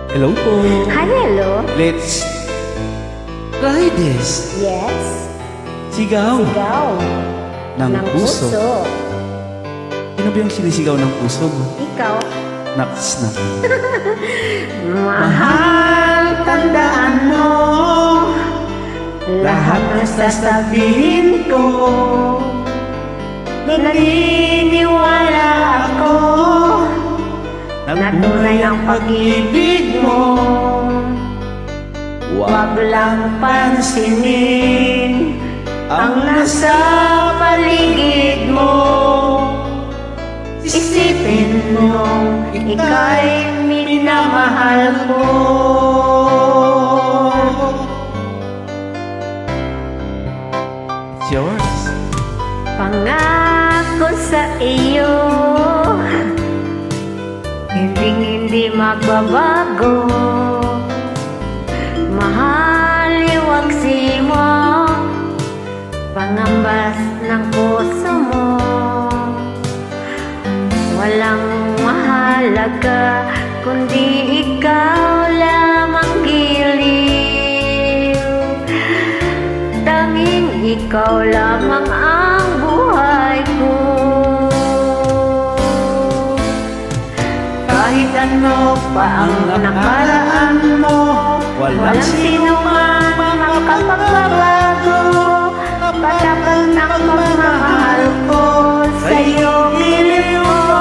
Hello po. Hi, hello. Let's try this. Yes. Sigaw. Sigaw. Ng puso. Sino ba yung sinisigaw ng puso mo? Ikaw. Naks na. Mahal, tandaan mo lahat ng sasabihin ko. Naniniwala ako na tunay ang pag-ibig mo. Huwag lang pansinin ang nasa paligid mo. Isipin mong ika'y minamahal ko. It's yours. Pangako sa iyo, hindi magbabago. Mahal, iwaksi mo pangambas ng puso mo. Walang mahalaga kundi ikaw lamang giliw. Tanging ikaw lamang ang buhay ko. Kahit ano pa ang nakaraan mo, walang sino man makapagbabago. Patagal ng pagmamahal ko sa'yo giliw mo.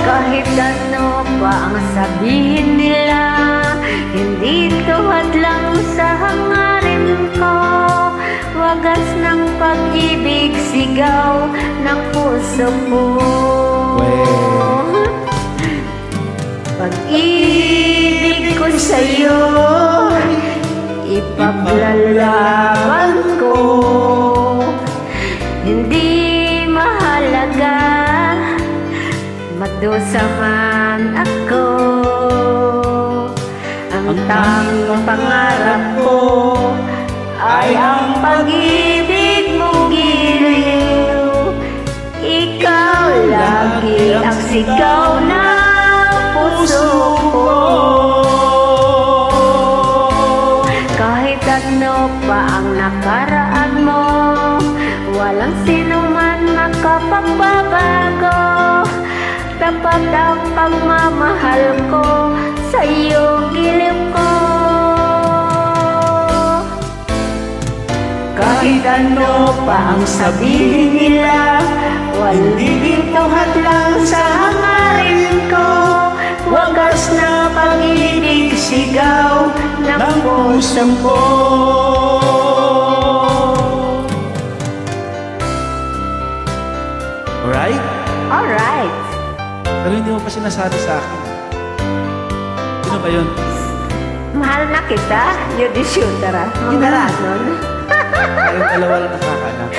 Kahit ano pa ang sabihin nila, hindi tuwad lang sa hangarin ko. Wagas ng pag-ibig, sigaw ng puso ko. Pag-ibig ko sa'yo, ipaglalaban ko. Hindi mahalaga magdusa man ako. Ang tanging pangarap ko ay ang pag-ibig mong giliw. Ikaw lagi ang sigaw ng puso ko. Kahit ano pa ang nakaraan mo, walang sino man makapagbabago. Tapat ang pagmamahal ko sa'yo giliw ko. Kahit ano pa ang sabihin nila, hindi tuhat lang sa hangarin ko. Wagas na pag-ibig, sigaw ng puso ko. Alright? Alright. Pero hindi mo pa sinasabi sa akin. Sino ba yun? Mahal na kita, yun di shooter ah. Magkaranon. Kayong dalawa lang nakakaalam.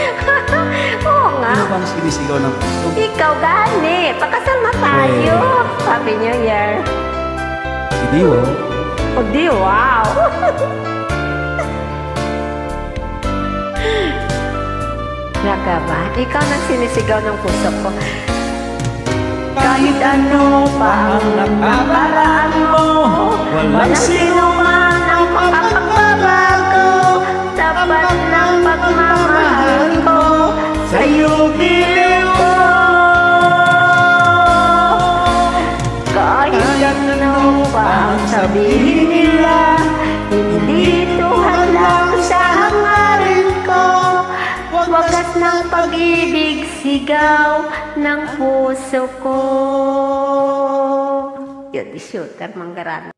Oo nga. Sino bang sinisigaw ng puso? Ikaw gani, pakasal na tayo. Happy New Year. Hindi mo. O di, wow. Naga ba? Ikaw nang sinisigaw ng puso ko. Kahit ano pa ang nakaraan mo, walang sino man ang makapagbabago. Tapat ng pagmamahal ko sa'yo giliw ko. Kahit ano pa ang sabihin nila, hindi tuhan lang sa hangarin ko. Wagas ng pag-ibig, sigaw ng puso ko. Yun, di shooter, Manggaran.